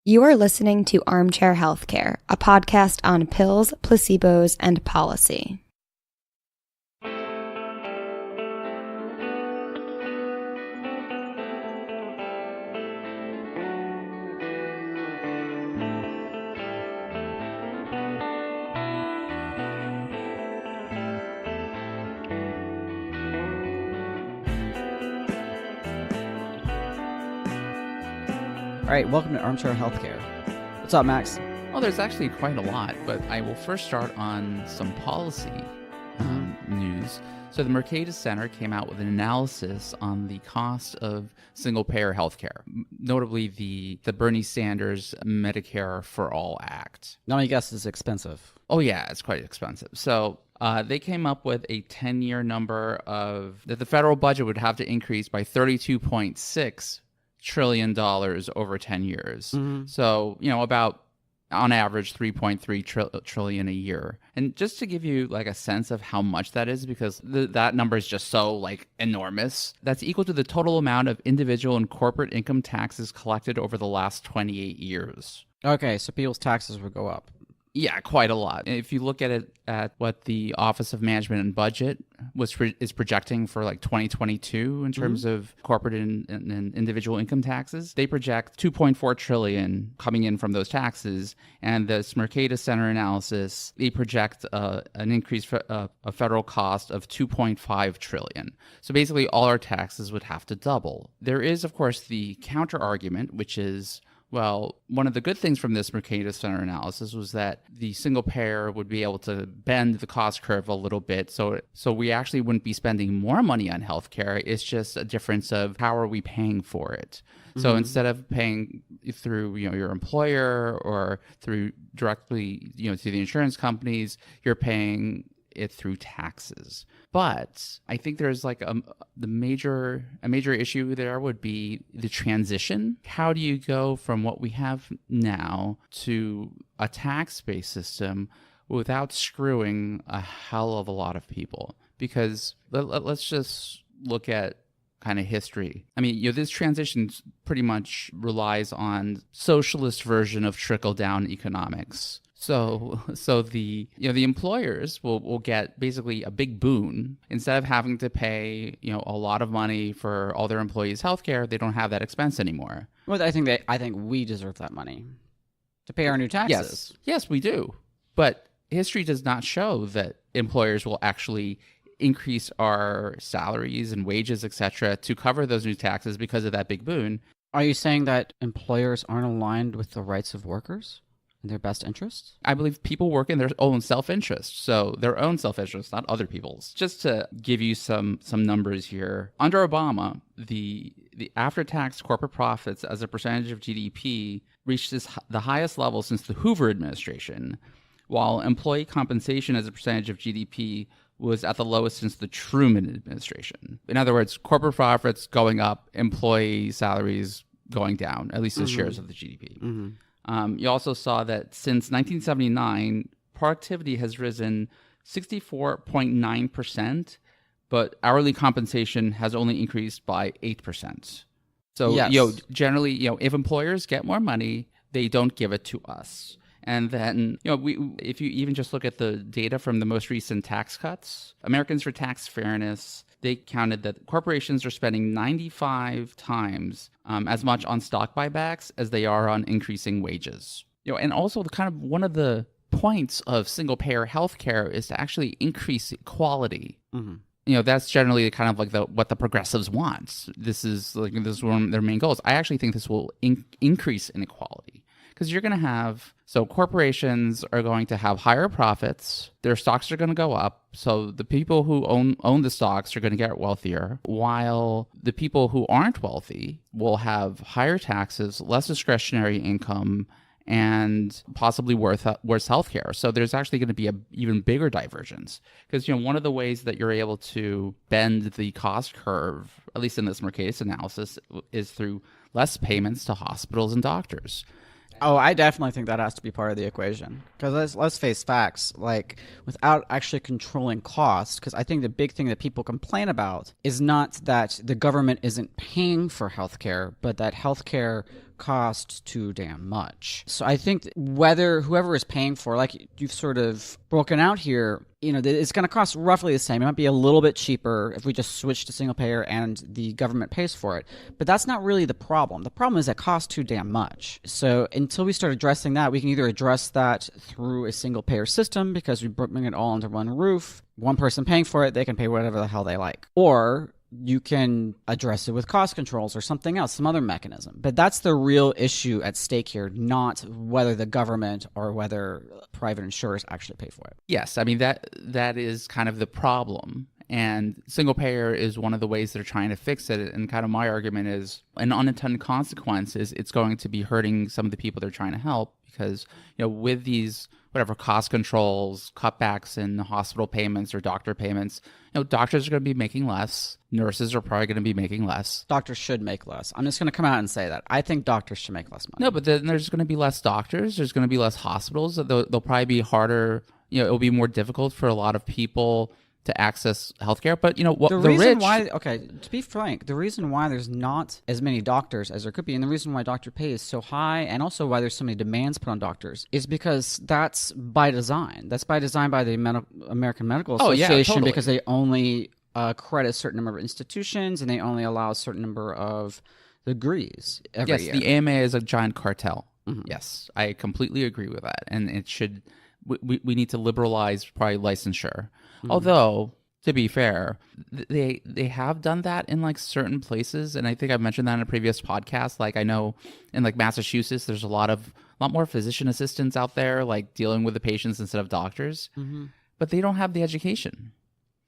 You are listening to Armchair Healthcare, a podcast on pills, placebos, and policy. All right, welcome to Armchair Healthcare. What's up, Max? Well, there's actually quite a lot, but I will first start on some policy news. So the Mercatus Center came out with an analysis on the cost of single-payer healthcare, notably the Bernie Sanders Medicare for All Act. Let me guess, it's expensive. Oh, yeah, it's quite expensive. So they came up with a 10-year number of that the federal budget would have to increase by $32.6 trillion over 10 years. Mm-hmm. So, about on average 3.3 trillion a year. And just to give you like a sense of how much that is, because that number is just so like enormous, that's equal to the total amount of individual and corporate income taxes collected over the last 28 years. Okay, so people's taxes would go up. Yeah, quite a lot. If you look at it at what the Office of Management and Budget is projecting for like 2022 in terms of corporate and individual income taxes, they project 2.4 trillion coming in from those taxes. And the Mercatus Center analysis, they project an increase for a federal cost of 2.5 trillion. So basically all our taxes would have to double. There is, of course, the counter argument, which is, well, one of the good things from this Mercatus Center analysis was that the single payer would be able to bend the cost curve a little bit. So we actually wouldn't be spending more money on healthcare. It's just a difference of how are we paying for it. Mm-hmm. So instead of paying through your employer or through directly to the insurance companies, you're paying it through taxes. But I think there's like a major issue there would be the transition. How do you go from what we have now to a tax-based system without screwing a hell of a lot of people? Because let's just look at kind of history. I mean, this transition pretty much relies on socialist version of trickle-down economics. So the employers will get basically a big boon. Instead of having to pay a lot of money for all their employees' healthcare, they don't have that expense anymore. Well, I think we deserve that money to pay our new taxes. Yes, we do. But history does not show that employers will actually increase our salaries and wages, etc., to cover those new taxes because of that big boon. Are you saying that employers aren't aligned with the rights of workers? Their best interests? I believe people work in their own self-interest. So their own self-interest, not other people's. Just to give you some numbers here. Under Obama, the after-tax corporate profits as a percentage of GDP reached the highest level since the Hoover administration, while employee compensation as a percentage of GDP was at the lowest since the Truman administration. In other words, corporate profits going up, employee salaries going down, at least as shares of the GDP. Mm-hmm. You also saw that since 1979, productivity has risen 64.9%, but hourly compensation has only increased by 8%. So, yes. Generally, if employers get more money, they don't give it to us. And then, if you even just look at the data from the most recent tax cuts, Americans for Tax Fairness, they counted that corporations are spending 95 times as much on stock buybacks as they are on increasing wages. And also the kind of one of the points of single-payer healthcare is to actually increase equality. Mm-hmm. That's generally kind of like what the progressives want. This is one of their main goals. I actually think this will increase inequality. Because you're going to have, corporations are going to have higher profits, their stocks are going to go up, so the people who own the stocks are going to get wealthier, while the people who aren't wealthy will have higher taxes, less discretionary income, and possibly worse healthcare. So there's actually going to be an even bigger divergence. Because one of the ways that you're able to bend the cost curve, at least in this Mercatus analysis, is through less payments to hospitals and doctors. Oh, I definitely think that has to be part of the equation. Because let's face facts, like without actually controlling costs, because I think the big thing that people complain about is not that the government isn't paying for healthcare, but that healthcare cost too damn much. So I think whether whoever is paying for, like you've sort of broken out here, it's going to cost roughly the same. It might be a little bit cheaper if we just switch to single payer and the government pays for it. But that's not really the problem. The problem is it costs too damn much. So until we start addressing that, we can either address that through a single payer system because we bring it all under one roof. One person paying for it, they can pay whatever the hell they like. Or you can address it with cost controls or something else, some other mechanism. But that's the real issue at stake here, not whether the government or whether private insurers actually pay for it. Yes, I mean, that is kind of the problem. And single payer is one of the ways they're trying to fix it. And kind of my argument is an unintended consequence is it's going to be hurting some of the people they're trying to help because, with these whatever cost controls, cutbacks in hospital payments or doctor payments, doctors are going to be making less. Nurses are probably going to be making less. Doctors should make less. I'm just going to come out and say that. I think doctors should make less money. No, but then there's going to be less doctors. There's going to be less hospitals. They'll probably be harder. It'll be more difficult for a lot of people to access healthcare. But the reason rich, why, to be frank, the reason why there's not as many doctors as there could be, and the reason why doctor pay is so high, and also why there's so many demands put on doctors, is because that's by design. That's by design by the American Medical Association, totally. because they only credit a certain number of institutions, and they only allow a certain number of degrees every year. Yes, the AMA is a giant cartel. Mm-hmm. Yes, I completely agree with that, and it should. We need to liberalize probably licensure. Mm-hmm. Although, to be fair, they have done that in like certain places, and I think I mentioned that in a previous podcast. Like I know in like Massachusetts, there's a lot more physician assistants out there, like dealing with the patients instead of doctors, but they don't have the education.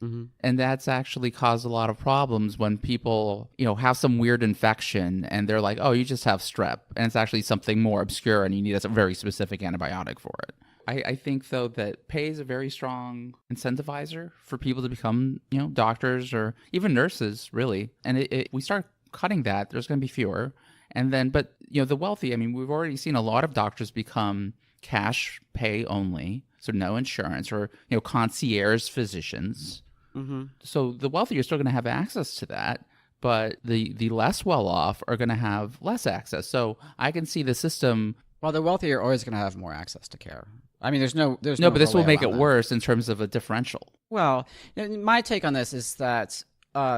Mm-hmm. And that's actually caused a lot of problems when people, have some weird infection and they're like, oh, you just have strep. And it's actually something more obscure and you need a very specific antibiotic for it. I think, though, that pay is a very strong incentivizer for people to become, doctors or even nurses, really. And we start cutting that, there's going to be fewer. And then, but, the wealthy, I mean, we've already seen a lot of doctors become cash pay only, so no insurance, or, concierge physicians. Mm-hmm. So the wealthy are still going to have access to that, but the less well-off are going to have less access. So I can see the system. Well, the wealthy are always going to have more access to care. I mean, there's no, but this will make it worse in terms of a differential. Well, my take on this is that,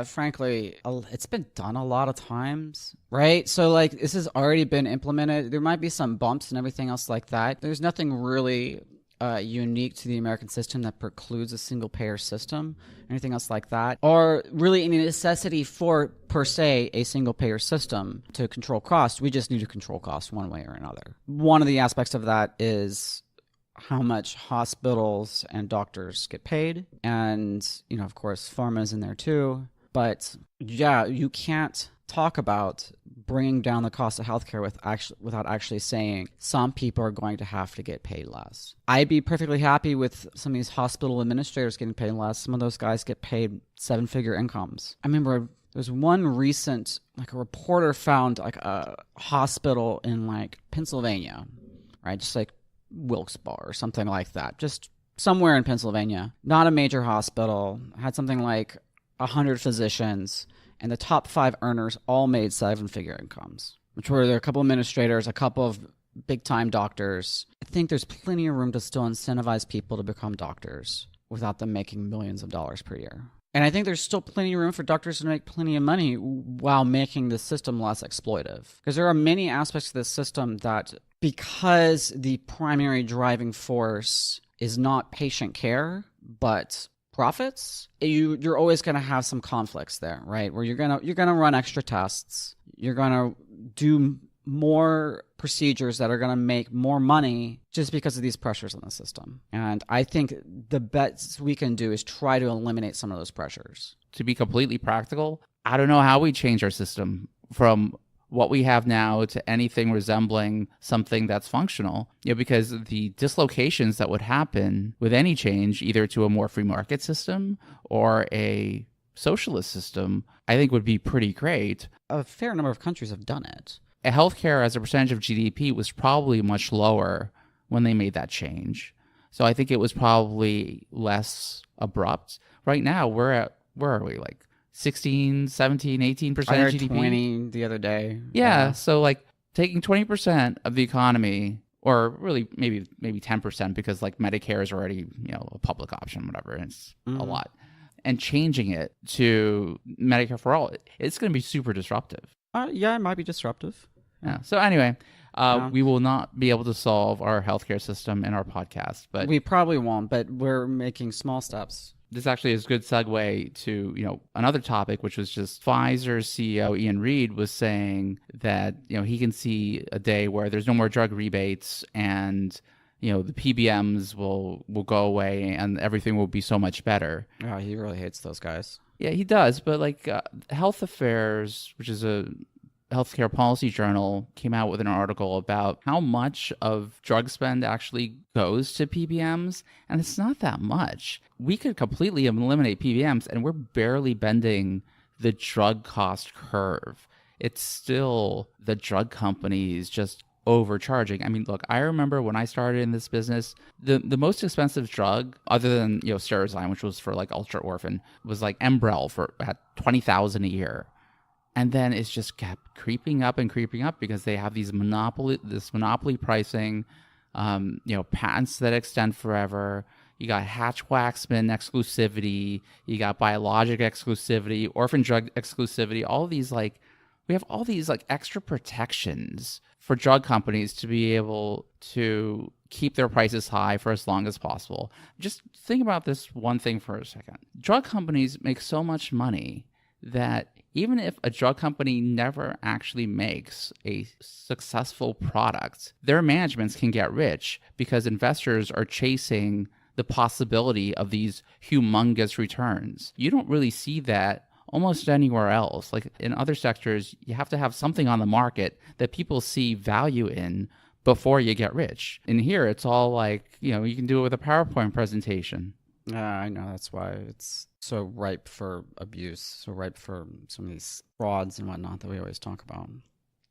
frankly, it's been done a lot of times, right? So, like, this has already been implemented. There might be some bumps and everything else like that. There's nothing really unique to the American system that precludes a single-payer system, anything else like that, or really any necessity for, per se, a single-payer system to control costs. We just need to control costs one way or another. One of the aspects of that is how much hospitals and doctors get paid, and of course pharma is in there too. But yeah, you can't talk about bringing down the cost of healthcare without actually saying some people are going to have to get paid less. I'd be perfectly happy with some of these hospital administrators getting paid less. Some of those guys get paid 7-figure incomes. I remember there's one recent, like, a reporter found like a hospital in like Pennsylvania, right? Just like Wilkes-Barre or something like that, just somewhere in Pennsylvania, not a major hospital, had something like 100 physicians, and the top 5 earners all made 7-figure incomes, which were there a couple administrators, a couple of big-time doctors. I think there's plenty of room to still incentivize people to become doctors without them making millions of dollars per year. And I think there's still plenty of room for doctors to make plenty of money while making the system less exploitive. Because there are many aspects of this system that, because the primary driving force is not patient care, but profits, you're always going to have some conflicts there, right? Where you're gonna run extra tests, you're gonna do more procedures that are going to make more money just because of these pressures on the system. And I think the best we can do is try to eliminate some of those pressures. To be completely practical, I don't know how we change our system from what we have now to anything resembling something that's functional, because the dislocations that would happen with any change, either to a more free market system or a socialist system, I think would be pretty great. A fair number of countries have done it. Healthcare as a percentage of GDP was probably much lower when they made that change. So I think it was probably less abrupt. Right now, where are we? Like 16, 17, 18% I heard GDP? 20 the other day. Yeah. So like taking 20% of the economy, or really maybe 10%, because like Medicare is already, a public option, whatever, and it's a lot, and changing it to Medicare for all, it's going to be super disruptive. Yeah, it might be disruptive. Yeah. So anyway, we will not be able to solve our healthcare system in our podcast, but We probably won't, but we're making small steps. this actually is a good segue to, another topic, which was just Pfizer CEO Ian Reid was saying that, he can see a day where there's no more drug rebates and, the PBMs will go away and everything will be so much better. Oh, he really hates those guys. Yeah, he does. But like Health Affairs, which is a healthcare policy journal, came out with an article about how much of drug spend actually goes to PBMs, and it's not that much. We could completely eliminate PBMs, and we're barely bending the drug cost curve. It's still the drug companies just overcharging. I mean, look, I remember when I started in this business, the most expensive drug, other than Sterizyme, which was for like ultra orphan, was like Enbrel at $20,000 a year. And then it's just kept creeping up because they have this monopoly pricing, patents that extend forever. You got Hatch-Waxman exclusivity, you got biologic exclusivity, orphan drug exclusivity. We have all these extra protections for drug companies to be able to keep their prices high for as long as possible. Just think about this one thing for a second. Drug companies make so much money that even if a drug company never actually makes a successful product, their managements can get rich because investors are chasing the possibility of these humongous returns. You don't really see that almost anywhere else. Like in other sectors, you have to have something on the market that people see value in before you get rich. In here, it's all like, you can do it with a PowerPoint presentation. I know. That's why it's so ripe for abuse, so ripe for some of these frauds and whatnot that we always talk about.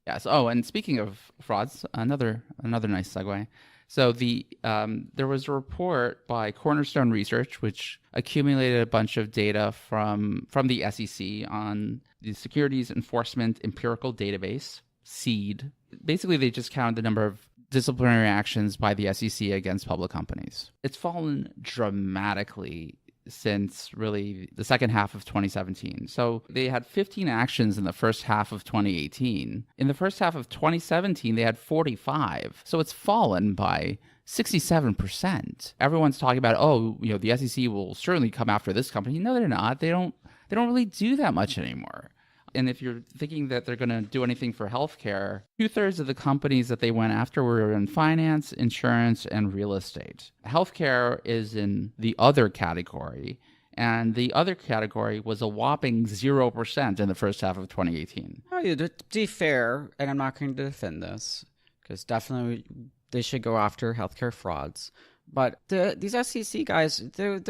Yes. Oh, and speaking of frauds, another nice segue. So there was a report by Cornerstone Research, which accumulated a bunch of data from the SEC on the Securities Enforcement Empirical Database, SEED. Basically, they just counted the number of disciplinary actions by the SEC against public companies. It's fallen dramatically since really the second half of 2017. So they had 15 actions in the first half of 2018. In the first half of 2017, they had 45. So it's fallen by 67%. Everyone's talking about, the SEC will certainly come after this company. No, they're not. They don't really do that much anymore. And if you're thinking that they're going to do anything for healthcare, 2/3 of the companies that they went after were in finance, insurance, and real estate. Healthcare is in the other category, and the other category was a whopping 0% in the first half of 2018. To be fair, and I'm not going to defend this, because definitely they should go after healthcare frauds. But these SEC guys, they're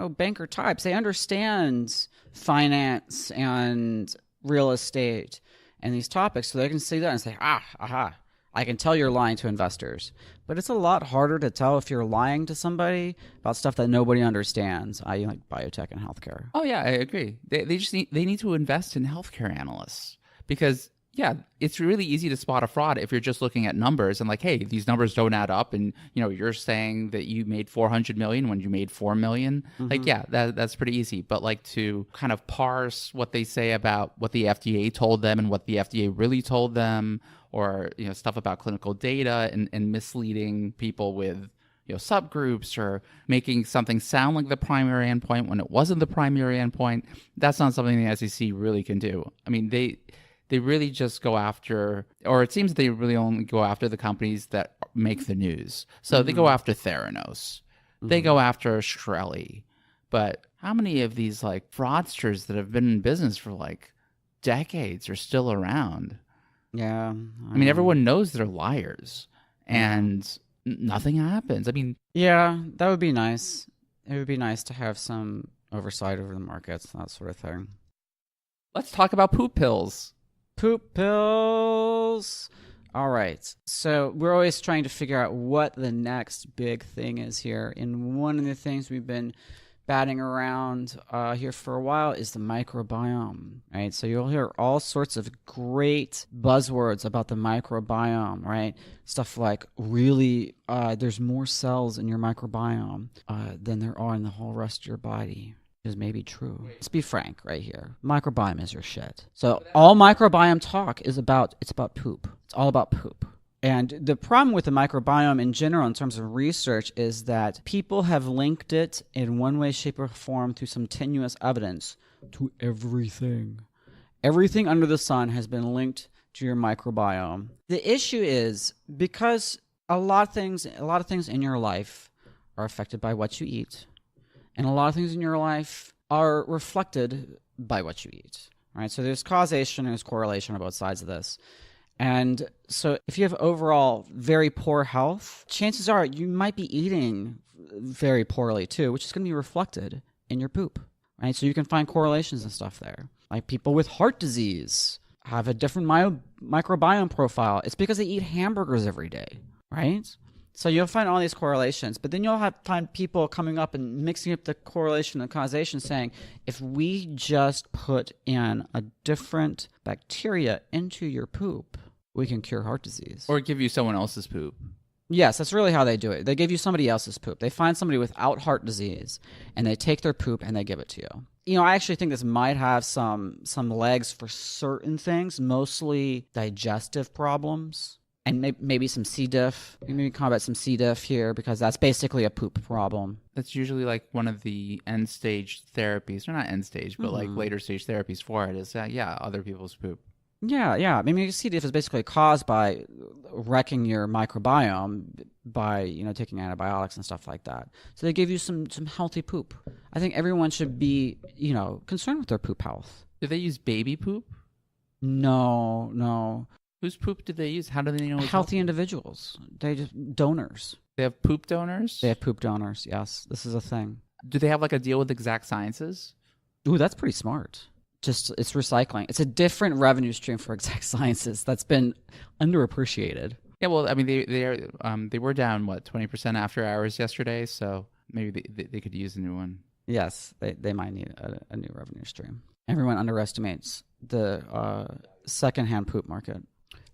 banker types. They understand finance and real estate and these topics, so they can see that and say, I can tell you're lying to investors. But it's a lot harder to tell if you're lying to somebody about stuff that nobody understands, i.e. like biotech and healthcare. Oh yeah, I agree. They need to invest in healthcare analysts, because it's really easy to spot a fraud if you're just looking at numbers and like, hey, these numbers don't add up, and you're saying that you made 400 million when you made 4 million. Mm-hmm. Like, that's pretty easy. But like to kind of parse what they say about what the FDA told them and what the FDA really told them, or stuff about clinical data and misleading people with subgroups, or making something sound like the primary endpoint when it wasn't the primary endpoint, that's not something the SEC really can do. I mean, they really just go after, or it seems they really only go after the companies that make the news. So they go after Theranos. They go after Shkreli. But how many of these like fraudsters that have been in business for like decades are still around? Yeah. I mean, everyone knows they're liars, and nothing happens. I mean, yeah, that would be nice. It would be nice to have some oversight over the markets, that sort of thing. Let's talk about poop pills. Poop pills. All right. So we're always trying to figure out what the next big thing is here. And one of the things we've been batting around here for a while is the microbiome, right? So you'll hear all sorts of great buzzwords about the microbiome, right? Stuff like really there's more cells in your microbiome than there are in the whole rest of your body. Is maybe true. Let's be frank right here. Microbiome is your shit. So all microbiome talk is about poop. It's all about poop. And the problem with the microbiome in general in terms of research is that people have linked it in one way, shape, or form through some tenuous evidence to everything. Everything under the sun has been linked to your microbiome. The issue is because a lot of things in your life are affected by what you eat. And a lot of things in your life are reflected by what you eat, right? So there's causation and there's correlation on both sides of this. And so if you have overall very poor health, chances are you might be eating very poorly too, which is going to be reflected in your poop, right? So you can find correlations and stuff there. Like people with heart disease have a different microbiome profile. It's because they eat hamburgers every day, right? So you'll find all these correlations, but then you'll find people coming up and mixing up the correlation and causation saying, if we just put in a different bacteria into your poop, we can cure heart disease. Or give you someone else's poop. Yes, that's really how they do it. They give you somebody else's poop. They find somebody without heart disease, and they take their poop and they give it to you. You know, I actually think this might have some legs for certain things, mostly digestive problems. And maybe some C. diff. Maybe combat some C. diff here because that's basically a poop problem. That's usually like one of the end stage therapies, or not end stage, but like later stage therapies for it is, other people's poop. Yeah. I mean, C. diff is basically caused by wrecking your microbiome by, taking antibiotics and stuff like that. So they give you some healthy poop. I think everyone should be, concerned with their poop health. Do they use baby poop? No. Whose poop do they use? How do they know? Healthy individuals. They just donors. They have poop donors? They have poop donors, yes. This is a thing. Do they have like a deal with Exact Sciences? Ooh, that's pretty smart. Just it's recycling. It's a different revenue stream for Exact Sciences that's been underappreciated. Yeah, well, I mean, they were down 20% after hours yesterday, so maybe they could use a new one. Yes, they might need a new revenue stream. Everyone underestimates the secondhand poop market.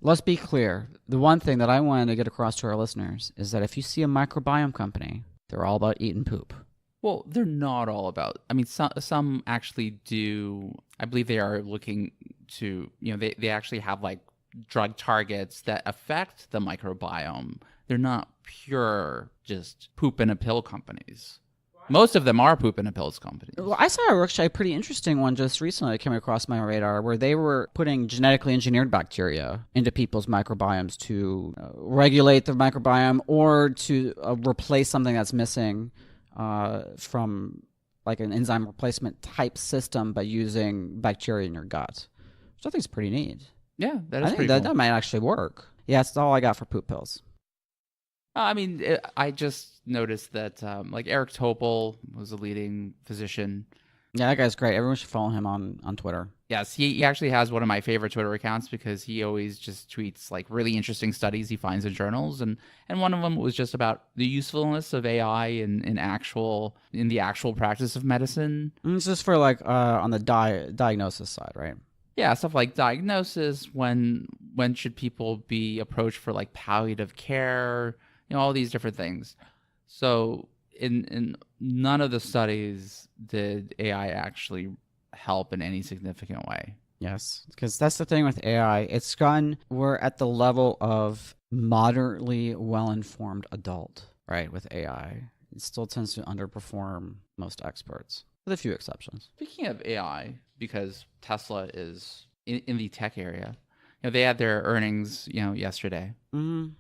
Let's be clear. The one thing that I wanted to get across to our listeners is that if you see a microbiome company, they're all about eating poop. Well, they're not all about. I mean, some actually do. I believe they are looking to. They actually have like drug targets that affect the microbiome. They're not pure just poop in a pill companies. Most of them are poop in a pills companies. Well, I saw a pretty interesting one just recently that came across my radar where they were putting genetically engineered bacteria into people's microbiomes to regulate the microbiome or to replace something that's missing from like an enzyme replacement type system by using bacteria in your gut, which I think is pretty neat. Yeah, that is I pretty think cool. that might actually work. Yeah, that's all I got for poop pills. I mean, I just noticed that like Eric Topol was a leading physician. Yeah, that guy's great. Everyone should follow him on Twitter. Yes, he actually has one of my favorite Twitter accounts because he always just tweets like really interesting studies he finds in journals, and one of them was just about the usefulness of AI in the actual practice of medicine. This is for like on the diagnosis side, right? Yeah, stuff like diagnosis, when should people be approached for like palliative care, all these different things. So in none of the studies did AI actually help in any significant way. Yes, because that's the thing with AI. We're at the level of moderately well-informed adult, right, with AI. It still tends to underperform most experts, with a few exceptions. Speaking of AI, because Tesla is in the tech area, they had their earnings, yesterday. Mm-hmm.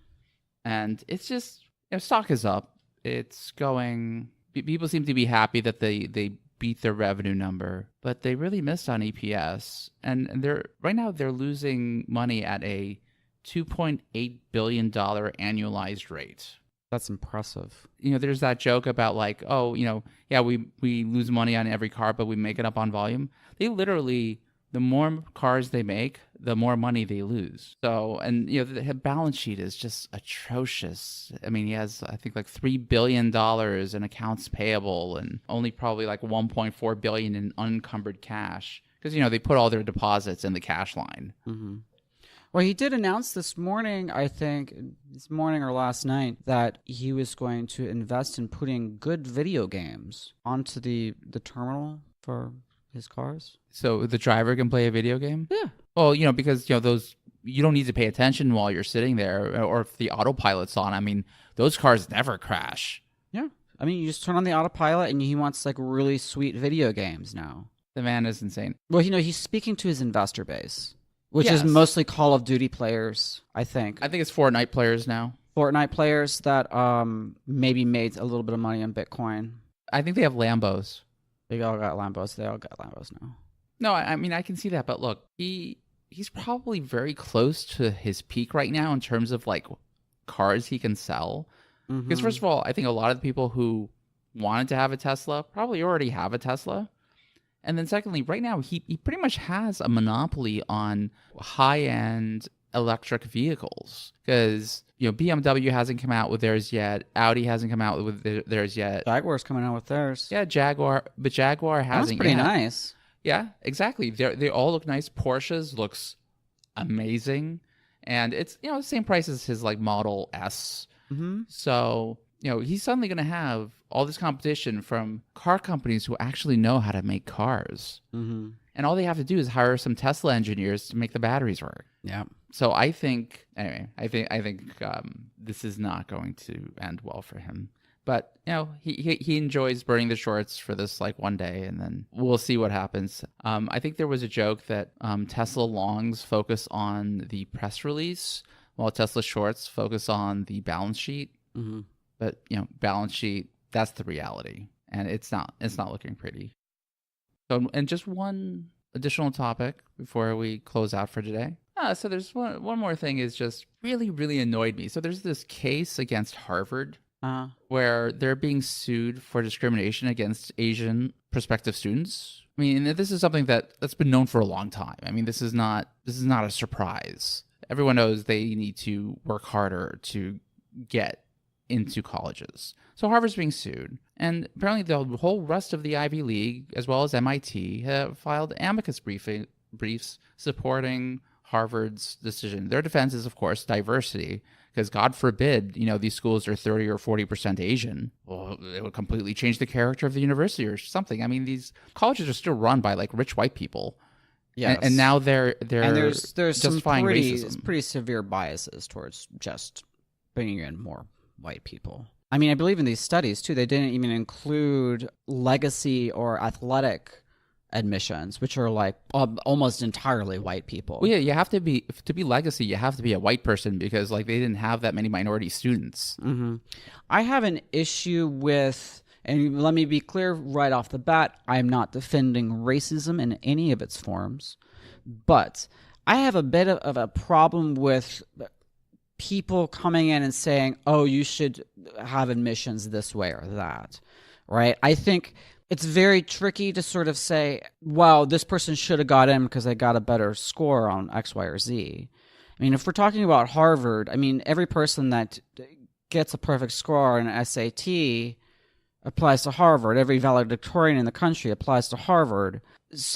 And it's just, stock is up. It's going, people seem to be happy that they beat their revenue number, but they really missed on EPS. And right now they're losing money at a $2.8 billion annualized rate. That's impressive. There's that joke about like, we lose money on every car, but we make it up on volume. They literally the more cars they make, the more money they lose. So, and the balance sheet is just atrocious. I mean, he has, I think, like $3 billion in accounts payable and only probably like $1.4 billion in unencumbered cash because, they put all their deposits in the cash line. Mm-hmm. Well, he did announce this morning, I think, this morning or last night, that he was going to invest in putting good video games onto the terminal for his cars. So the driver can play a video game? Yeah. Well, because, those, you don't need to pay attention while you're sitting there, or if the autopilot's on. I mean, those cars never crash. Yeah. I mean, you just turn on the autopilot and he wants like really sweet video games now. The man is insane. Well, he's speaking to his investor base, which Yes. is mostly Call of Duty players, I think. I think it's Fortnite players now. Fortnite players that maybe made a little bit of money on Bitcoin. I think they have Lambos. They all got Lambos. They all got Lambos now. No, I mean, I can see that, but look, he's probably very close to his peak right now in terms of like cars he can sell. Because first of all, I think a lot of the people who wanted to have a Tesla probably already have a Tesla. And then secondly, right now, he pretty much has a monopoly on high-end electric vehicles because, BMW hasn't come out with theirs yet. Audi hasn't come out with theirs yet. Jaguar's coming out with theirs. Yeah, Jaguar, but Jaguar hasn't That's pretty yet. nice. Yeah, exactly. They all look nice. Porsche's looks amazing. And it's, the same price as his like Model S. Mm-hmm. So, he's suddenly going to have all this competition from car companies who actually know how to make cars. Mm-hmm. And all they have to do is hire some Tesla engineers to make the batteries work. Yeah. So I think this is not going to end well for him. But, he enjoys burning the shorts for this like one day, and then we'll see what happens. I think there was a joke that Tesla longs focus on the press release, while Tesla shorts focus on the balance sheet. Mm-hmm. But, balance sheet, that's the reality. And it's not looking pretty. So, and just one additional topic before we close out for today. So there's one more thing is just really, really annoyed me. So there's this case against Harvard where they're being sued for discrimination against Asian prospective students. I mean, this is something that's been known for a long time. I mean, this is not a surprise. Everyone knows they need to work harder to get into colleges. So Harvard's being sued. And apparently the whole rest of the Ivy League, as well as MIT, have filed amicus briefs supporting Harvard's decision. Their defense is, of course, diversity, because God forbid, these schools are 30 or 40% Asian. Well, it would completely change the character of the university or something. I mean, these colleges are still run by like rich white people. Yes. And now they're and there's some justifying racism. pretty severe biases towards just bringing in more white people. I mean, I believe in these studies too, they didn't even include legacy or athletic admissions, which are like almost entirely white people. Well, yeah, you have to be legacy. You have to be a white person because like they didn't have that many minority students. Mm-hmm. I have an issue with, and let me be clear right off the bat, I am not defending racism in any of its forms, but I have a bit of a problem with people coming in and saying, oh, you should have admissions this way or that, right? I think it's very tricky to sort of say, well, this person should have got in because they got a better score on X, Y, or Z. I mean, if we're talking about Harvard, I mean, every person that gets a perfect score on an SAT applies to Harvard. Every valedictorian in the country applies to Harvard.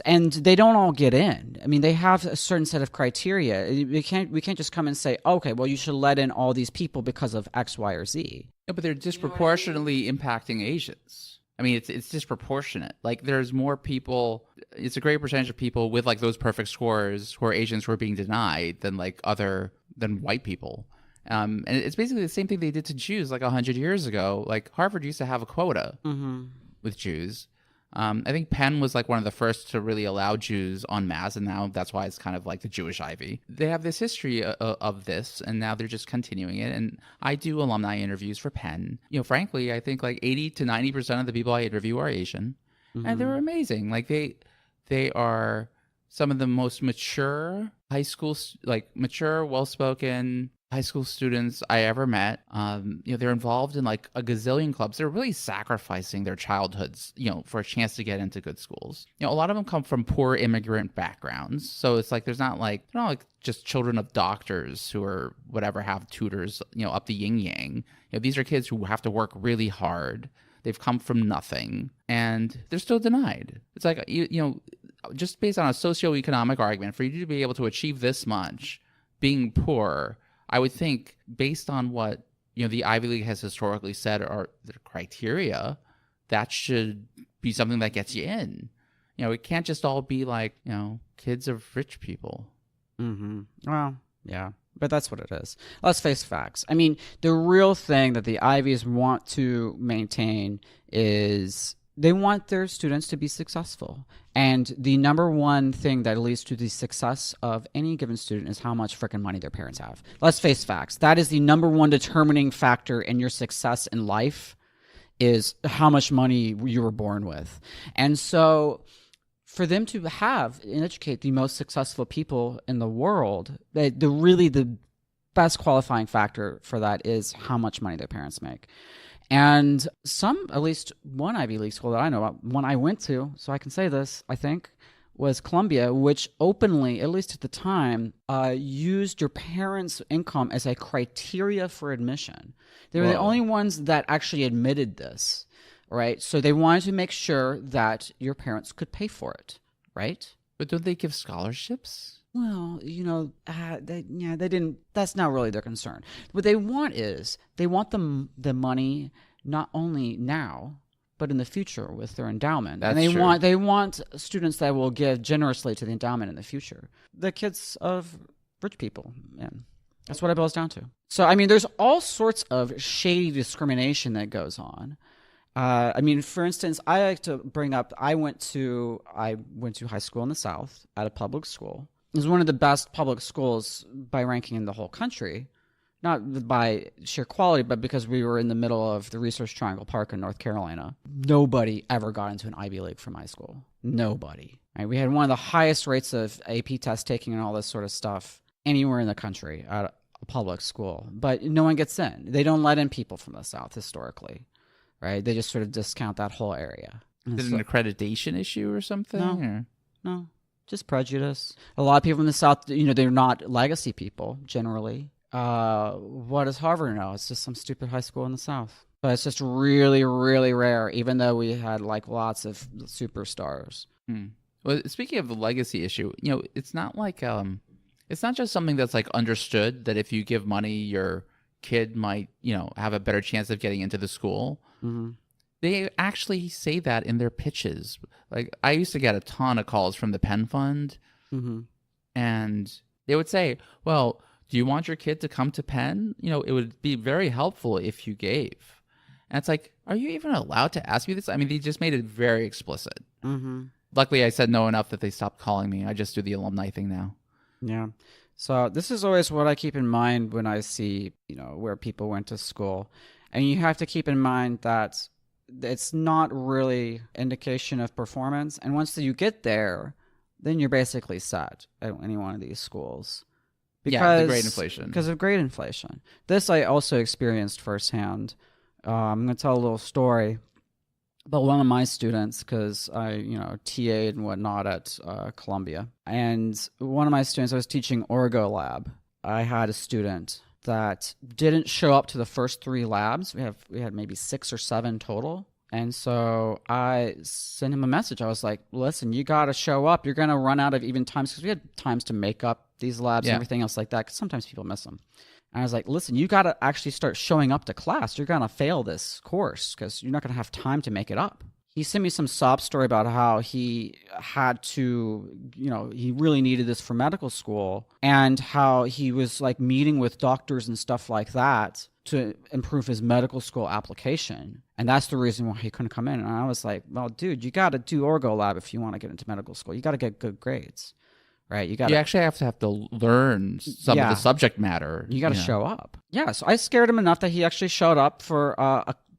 And they don't all get in. I mean, they have a certain set of criteria. We can't just come and say, okay, well, you should let in all these people because of X, Y, or Z. No, but they're disproportionately impacting Asians. I mean, it's disproportionate. Like, there's more people. It's a great percentage of people with like those perfect scores who are Asians who are being denied than white people. And it's basically the same thing they did to Jews like 100 years ago. Like Harvard used to have a quota with Jews. I think Penn was like one of the first to really allow Jews en masse, and now that's why it's kind of like the Jewish Ivy. They have this history of this, and now they're just continuing it. And I do alumni interviews for Penn. Frankly, I think like 80 to 90% of the people I interview are Asian, and they're amazing. Like they are some of the most mature high school, like mature, well-spoken, high school students I ever met, they're involved in like a gazillion clubs. They're really sacrificing their childhoods, for a chance to get into good schools. A lot of them come from poor immigrant backgrounds. So it's like, they're not like just children of doctors who are whatever, have tutors, up the yin yang. These are kids who have to work really hard. They've come from nothing and they're still denied. It's like, just based on a socioeconomic argument, for you to be able to achieve this much, being poor, I would think, based on what the Ivy League has historically said are the criteria, that should be something that gets you in. It can't just all be like kids of rich people. Mm-hmm. Well, yeah, but that's what it is. Let's face facts. I mean, the real thing that the Ivies want to maintain is they want their students to be successful. And the number one thing that leads to the success of any given student is how much freaking money their parents have. Let's face facts. That is the number one determining factor in your success in life, is how much money you were born with. And so for them to have and educate the most successful people in the world, the best qualifying factor for that is how much money their parents make. And at least one Ivy League school that I know about, one I went to, so I can say this, I think, was Columbia, which openly, at least at the time, used your parents' income as a criteria for admission. They were the only ones that actually admitted this, right? So they wanted to make sure that your parents could pay for it, right? But don't they give scholarships? Well, they didn't. That's not really their concern. What they want is the money not only now, but in the future with their endowment. That's and true. They want students that will give generously to the endowment in the future. The kids of rich people, and that's what it boils down to. So, I mean, there's all sorts of shady discrimination that goes on. For instance, I like to bring up, I went to high school in the South at a public school. It was one of the best public schools by ranking in the whole country, not by sheer quality, but because we were in the middle of the Research Triangle Park in North Carolina. Nobody ever got into an Ivy League from my school. Nobody. Right? We had one of the highest rates of AP test taking and all this sort of stuff anywhere in the country at a public school, but no one gets in. They don't let in people from the South historically, right? They just sort of discount that whole area. Is it an accreditation issue or something? No. Just prejudice. A lot of people in the South, they're not legacy people generally. What does Harvard know? It's just some stupid high school in the South. But it's just really, really rare, even though we had like lots of superstars. Well, speaking of the legacy issue, it's not like it's not just something that's like understood that if you give money, your kid might, have a better chance of getting into the school. Mm-hmm. They actually say that in their pitches. Like, I used to get a ton of calls from the Penn Fund, Mm-hmm. and they would say, well, do you want your kid to come to Penn? It would be very helpful if you gave. And it's like, are you even allowed to ask me this? I mean, they just made it very explicit. Mm-hmm. Luckily, I said no enough that they stopped calling me. I just do the alumni thing now. Yeah. So this is always what I keep in mind when I see, where people went to school. And you have to keep in mind that it's not really indication of performance. And once you get there, then you're basically set at any one of these schools. The grade inflation. Because of grade inflation. This I also experienced firsthand. I'm going to tell a little story about one of my students, because I, TA'd and whatnot at Columbia. And one of my students, I was teaching Orgo Lab. I had a student that didn't show up to the first 3 labs. We had maybe 6 or 7 total. And so I sent him a message. I was like, listen, you got to show up. You're going to run out of even times, because we had times to make up these labs and everything else like that, because sometimes people miss them. And I was like, listen, you got to actually start showing up to class. You're going to fail this course because you're not going to have time to make it up. He sent me some sob story about how he had to, he really needed this for medical school, and how he was like meeting with doctors and stuff like that to improve his medical school application. And that's the reason why he couldn't come in. And I was like, well, dude, you got to do Orgo Lab if you want to get into medical school. You got to get good grades, right? You actually have to learn some of the subject matter. You got to show up. Yeah. So I scared him enough that he actually showed up for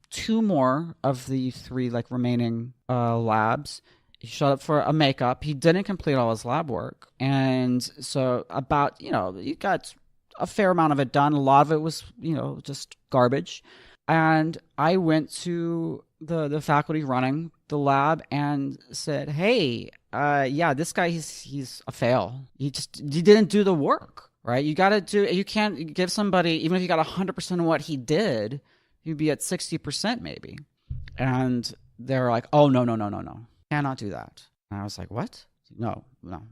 2 more of the 3 remaining labs. He showed up for a makeup. He didn't complete all his lab work. And so about, you got a fair amount of it done. A lot of it was, just garbage. And I went to the faculty running the lab and said, hey, this guy, he's a fail. He didn't do the work, right? You can't give somebody, even if you got 100% of what he did, you'd be at 60% maybe. And they're like, oh, no, cannot do that. And I was like, what? No,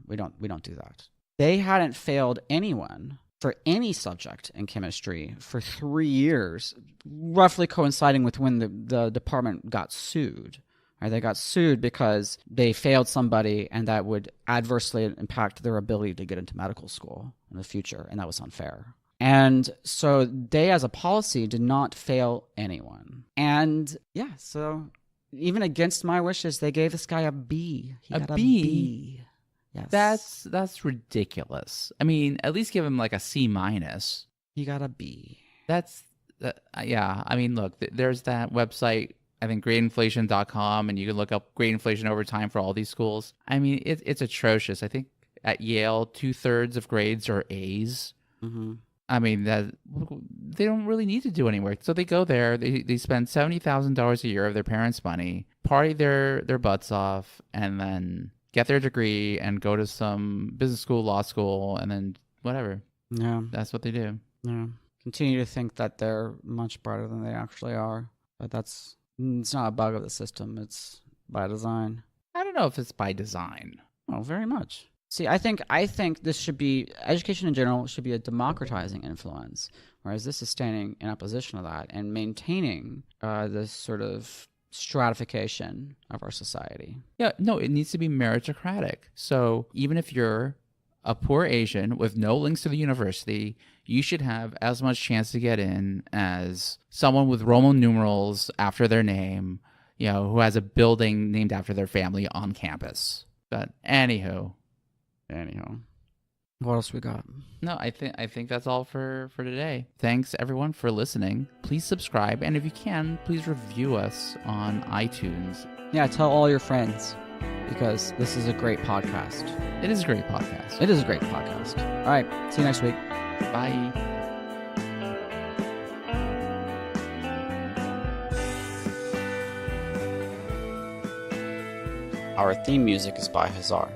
we don't do that. They hadn't failed anyone for any subject in chemistry for 3 years, roughly coinciding with when the department got sued. Right? They got sued because they failed somebody, and that would adversely impact their ability to get into medical school in the future, and that was unfair. And so they, as a policy, did not fail anyone. And so even against my wishes, they gave this guy a B. He got a B. Yes. That's ridiculous. I mean, at least give him like a C minus. He got a B. Yeah. I mean, look, there's that website, I think gradeinflation.com, and you can look up grade inflation over time for all these schools. I mean, it's atrocious. I think at Yale, 2/3 of grades are A's. Mm-hmm. I mean, that they don't really need to do any work. So they go there, they spend $70,000 a year of their parents' money, party their butts off, and then get their degree and go to some business school, law school, and then whatever. Yeah. That's what they do. Yeah. Continue to think that they're much brighter than they actually are. But it's not a bug of the system. It's by design. I don't know if it's by design. Oh, very much. See, I think this should be, education in general should be a democratizing influence, whereas this is standing in opposition to that and maintaining this sort of stratification of our society. Yeah, no, it needs to be meritocratic. So even if you're a poor Asian with no links to the university, you should have as much chance to get in as someone with Roman numerals after their name, who has a building named after their family on campus. But anyhow, what else we got? No, I think that's all for today. Thanks everyone for listening. Please subscribe, and if you can, please review us on iTunes. Yeah, tell all your friends, because this is a great podcast. It is a great podcast. It is a great podcast. All right, see you next week. Bye. Our theme music is by Hazar.